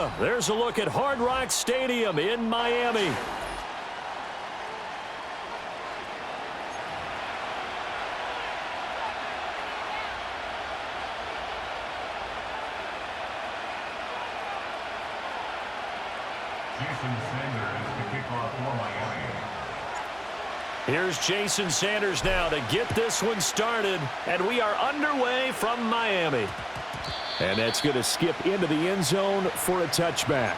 Florida. There's a look at Hard Rock Stadium in Miami. Here's Jason Sanders now to get this one started, and we are underway from Miami. And that's going to skip into the end zone for a touchback.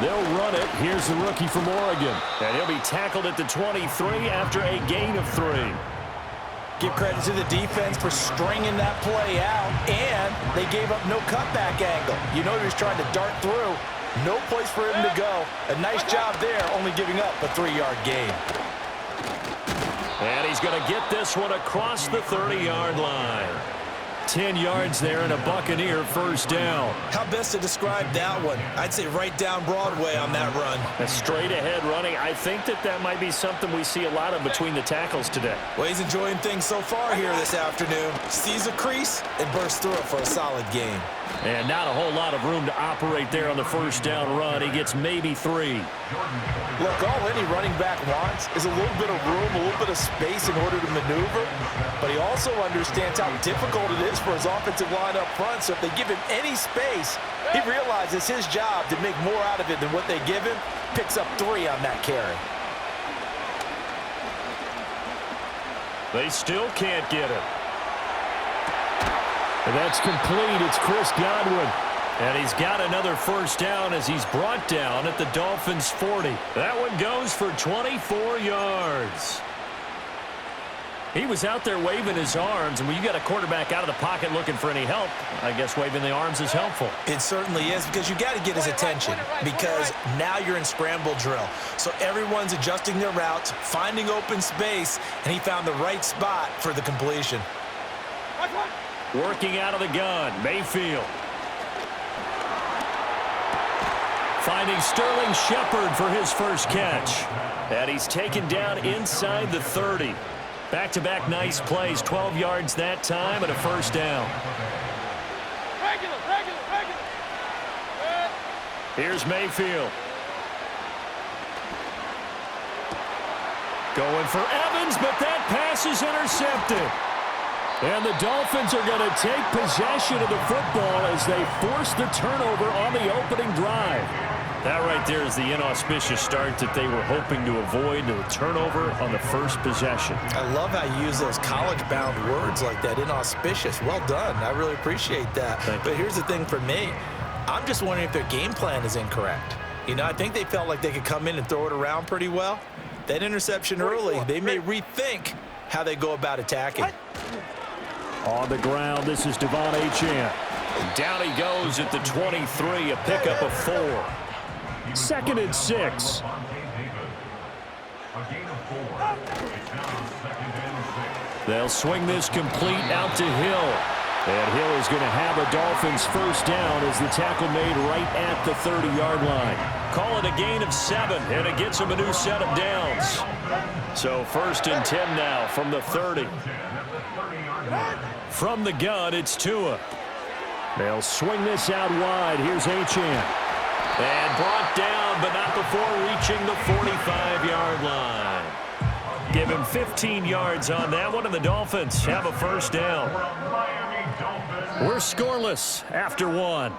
They'll run it. Here's the rookie from Oregon. And he'll be tackled at the 23 after a gain of 3. Give credit to the defense for stringing that play out, and they gave up no cutback angle. You know he was trying to dart through. No place for him to go. A nice job there, only giving up a 3-yard gain. And he's going to get this one across the 30-yard line. 10 yards there and a Buccaneer first down. How best to describe that one? I'd say right down Broadway on that run. A straight ahead running. I think that might be something we see a lot of between the tackles today. Well, he's enjoying things so far here this afternoon. Sees a crease and bursts through it for a solid gain. And not a whole lot of room to operate there on the first down run. He gets maybe 3. Look, all any running back wants is a little bit of room, a little bit of space in order to maneuver. But he also understands how difficult it is for his offensive line up front. So if they give him any space, he realizes his job to make more out of it than what they give him. Picks up 3 on that carry. They still can't get it. And that's complete. It's Chris Godwin. And he's got another first down as he's brought down at the Dolphins' 40. That one goes for 24 yards. He was out there waving his arms, and when you got a quarterback out of the pocket looking for any help, I guess waving the arms is helpful. It certainly is, because you got to get his attention, because now you're in scramble drill. So everyone's adjusting their routes, finding open space, and he found the right spot for the completion. Working out of the gun, Mayfield. Finding Sterling Shepard for his first catch. And he's taken down inside the 30. Back-to-back nice plays, 12 yards that time and a first down. Here's Mayfield. Going for Evans, but that pass is intercepted. And the Dolphins are going to take possession of the football as they force the turnover on the opening drive. That right there is the inauspicious start that they were hoping to avoid, the turnover on the first possession. I love how you use those college-bound words like that, inauspicious. Well done. I really appreciate that. But here's the thing for me. I'm just wondering if their game plan is incorrect. You know, I think they felt like they could come in and throw it around pretty well. That interception early, they may rethink how they go about attacking. On the ground, this is Devon Achane. Down he goes at the 23, a pickup of 4. 2nd and 6. They'll swing this complete out to Hill. And Hill is going to have a Dolphins first down as the tackle made right at the 30-yard line. Call it a gain of 7, and it gets him a new set of downs. So 1st and 10 now from the 30. From the gun, it's Tua. They'll swing this out wide. Here's Achane. And brought down, but not before reaching the 45-yard line. Give him 15 yards on that one, and the Dolphins have a first down. We're scoreless after 1.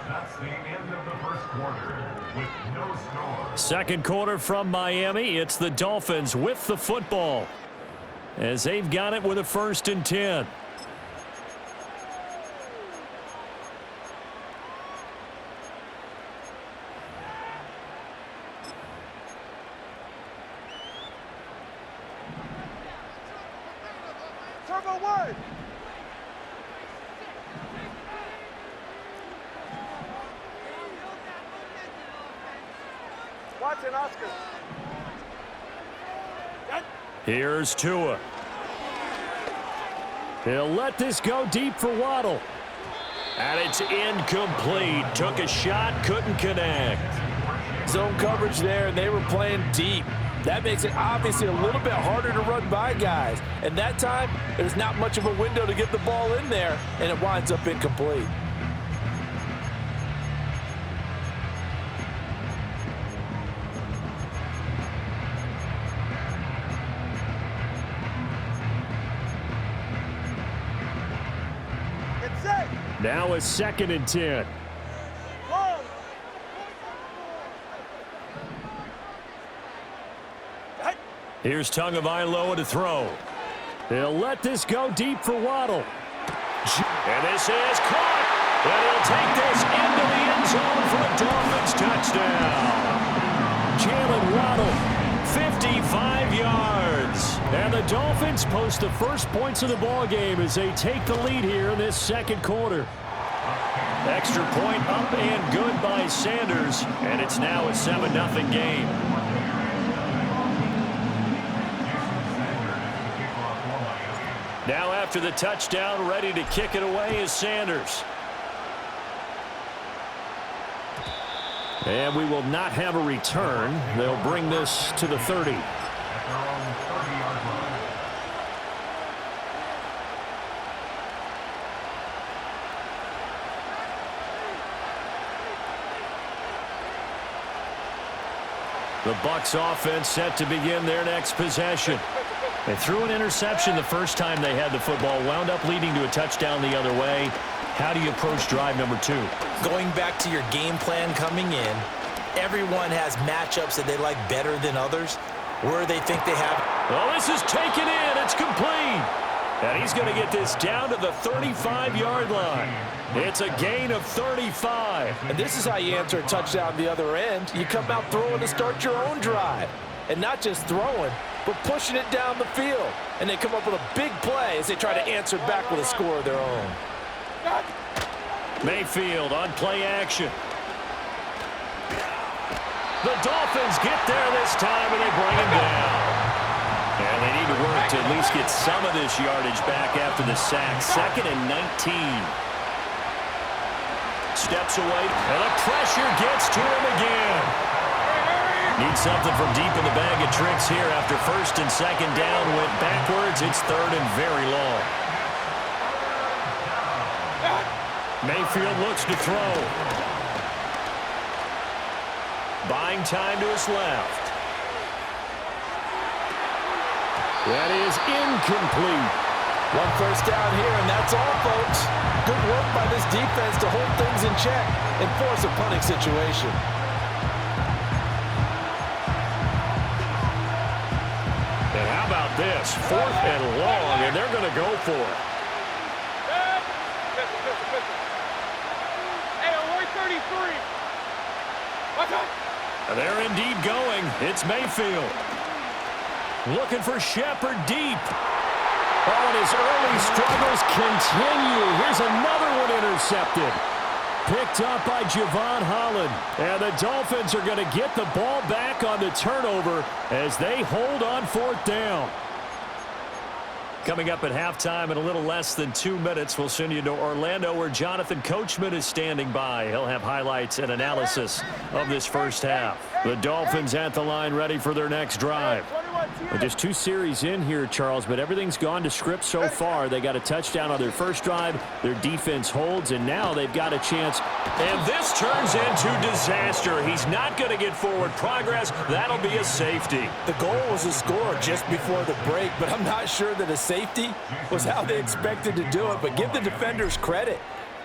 That's the end of the first quarter with no score. Second quarter from Miami. It's the Dolphins with the football as they've got it with a 1st and 10. Here's Tua. He'll let this go deep for Waddle. And it's incomplete. Took a shot, couldn't connect. Zone coverage there, and they were playing deep. That makes it obviously a little bit harder to run by guys. And that time, there's not much of a window to get the ball in there, and it winds up incomplete. Now a 2nd and 10. Here's Tagovailoa to throw. He'll let this go deep for Waddle. And this is caught. And he'll take this into the end zone for a Dolphins touchdown. Jalen Waddle, 55 yards. And the Dolphins post the first points of the ballgame as they take the lead here in this 2nd quarter. Extra point up and good by Sanders. And it's now a 7-0 game. Now after the touchdown, ready to kick it away is Sanders. And we will not have a return. They'll bring this to the 30. The Bucs offense set to begin their next possession. They threw an interception the first time they had the football, wound up leading to a touchdown the other way. How do you approach drive number 2? Going back to your game plan coming in, everyone has matchups that they like better than others, where they think they have. Well, this is taken in. It's complete. And he's going to get this down to the 35-yard line. It's a gain of 35. And this is how you answer a touchdown the other end. You come out throwing to start your own drive. And not just throwing, but pushing it down the field. And they come up with a big play as they try to answer back with a score of their own. Mayfield on play action. The Dolphins get there this time, and they bring him down. And they need to work to at least get some of this yardage back after the sack. 2nd and 19. Steps away, and the pressure gets to him again. Needs something from deep in the bag of tricks here after 1st and 2nd down. Went backwards. It's 3rd and very long. Mayfield looks to throw. Buying time to his left. That is incomplete. 1 first down here, and that's all, folks. Good work by this defense to hold things in check and force a punting situation. And how about this? 4th and long, and they're going to go for it. And they're indeed going. It's Mayfield. Looking for Shepard deep. Oh, and his early struggles continue. Here's another one intercepted. Picked up by Javon Holland. And the Dolphins are going to get the ball back on the turnover as they hold on 4th down. Coming up at halftime in a little less than 2 minutes, we'll send you to Orlando where Jonathan Coachman is standing by. He'll have highlights and analysis of this first half. The Dolphins at the line ready for their next drive. Well, just 2 series in here, Charles, but everything's gone to script so far. They got a touchdown on their first drive. Their defense holds, and now they've got a chance. And this turns into disaster. He's not going to get forward progress. That'll be a safety. The goal was a score just before the break, but I'm not sure that a safety was how they expected to do it. But give the defenders credit.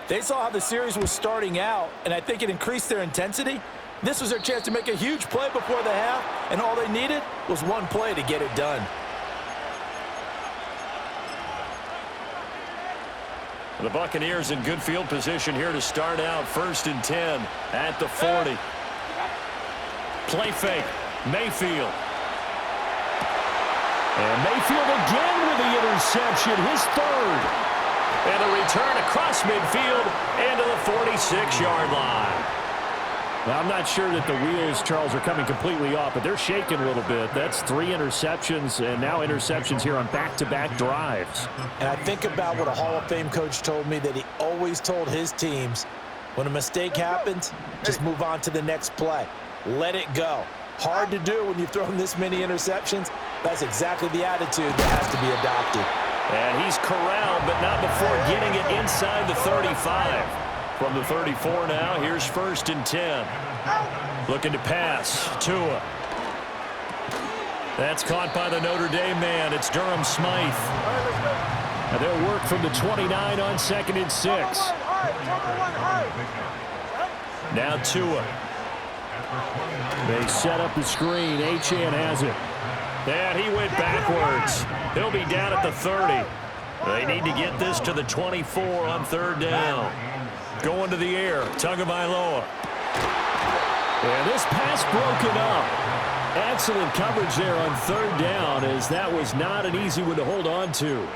They saw how the series was starting out, and I think it increased their intensity. This was their chance to make a huge play before the half, and all they needed was 1 play to get it done. The Buccaneers in good field position here to start out. 1st and 10 at the 40. Play fake. Mayfield. And Mayfield again with the interception, his 3rd. And a return across midfield into the 46-yard line. Now, I'm not sure that the wheels, Charles, are coming completely off, but they're shaking a little bit. That's 3 interceptions, and now interceptions here on back-to-back drives. And I think about what a Hall of Fame coach told me, that he always told his teams, when a mistake happens, just move on to the next play. Let it go. Hard to do when you've thrown this many interceptions. That's exactly the attitude that has to be adopted. And he's corralled, but not before getting it inside the 35. From the 34 now, here's 1st and 10. Looking to pass. Tua. That's caught by the Notre Dame man. It's Durham Smythe. And they'll work from the 29 on 2nd and 6. Now Tua. They set up the screen. Achane has it. And he went backwards. He'll be down at the 30. They need to get this to the 24 on 3rd down. Going to the air. Tagovailoa. And this pass broken up. Excellent coverage there on 3rd down, as that was not an easy one to hold on to.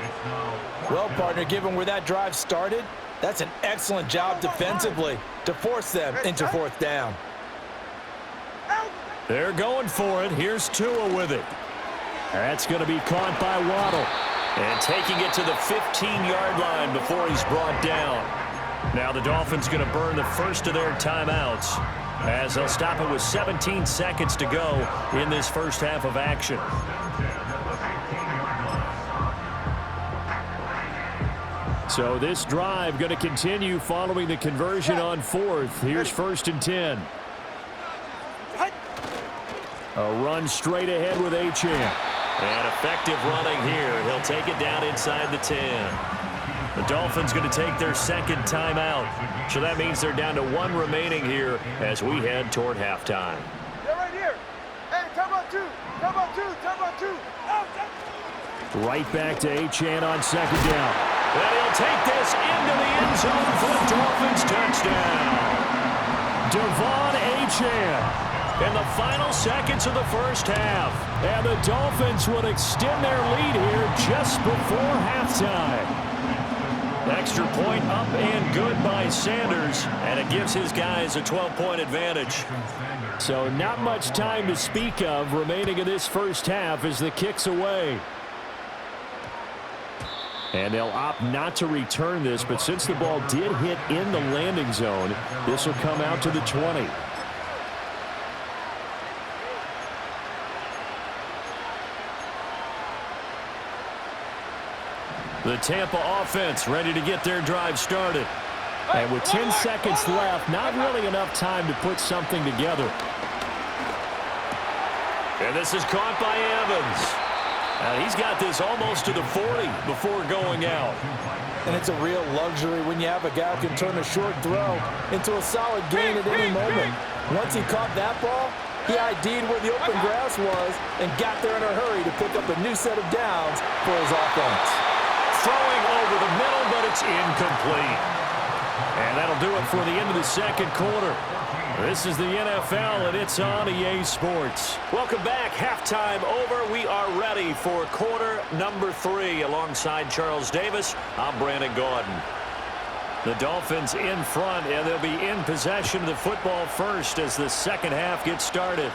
Well, partner, given where that drive started, that's an excellent job defensively to force them into 4th down. They're going for it. Here's Tua with it. That's going to be caught by Waddle. And taking it to the 15-yard line before he's brought down. Now the Dolphins going to burn the first of their timeouts, as they'll stop it with 17 seconds to go in this first half of action. So this drive going to continue following the conversion on 4th. Here's 1st and 10. A run straight ahead with Achane. And effective running here. He'll take it down inside the 10. The Dolphins going to take their 2nd timeout. So that means they're down to 1 remaining here as we head toward halftime. They're right here. Hey, timeout 2. Timeout 2. Timeout 2. Oh, right back to Achane on 2nd down. And he'll take this into the end zone for the Dolphins touchdown. Devon Achane in the final seconds of the first half. And the Dolphins would extend their lead here just before halftime. Extra point up and good by Sanders, and it gives his guys a 12-point advantage. So not much time to speak of remaining in this first half as the kick's away. And they'll opt not to return this, but since the ball did hit in the landing zone, this will come out to the 20. The Tampa offense ready to get their drive started. And with 10 seconds left, not really enough time to put something together. And this is caught by Evans. He's got this almost to the 40 before going out. And it's a real luxury when you have a guy who can turn a short throw into a solid gain at any moment. Once he caught that ball, he ID'd where the open grass was and got there in a hurry to pick up a new set of downs for his offense. Throwing over the middle, but it's incomplete. And that'll do it for the end of the 2nd quarter. This is the NFL, and it's on EA Sports. Welcome back. Halftime over. We are ready for quarter number 3. Alongside Charles Davis, I'm Brandon Gaudin. The Dolphins in front, and they'll be in possession of the football first as the second half gets started.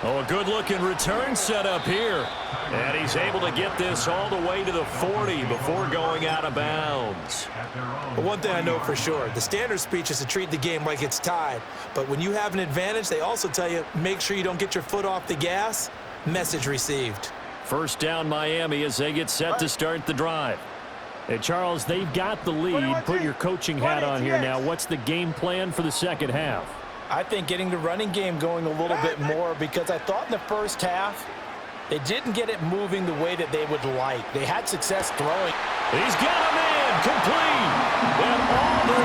Oh, a good-looking return set up here. And he's able to get this all the way to the 40 before going out of bounds. But one thing I know for sure, the standard speech is to treat the game like it's tied. But when you have an advantage, they also tell you, make sure you don't get your foot off the gas. Message received. First down Miami as they get set to start the drive. Hey, Charles, they've got the lead. Put your coaching hat on here now. What's the game plan for the second half? I think getting the running game going a little bit more, because I thought in the first half they didn't get it moving the way that they would like. They had success throwing. He's got a man complete. And all the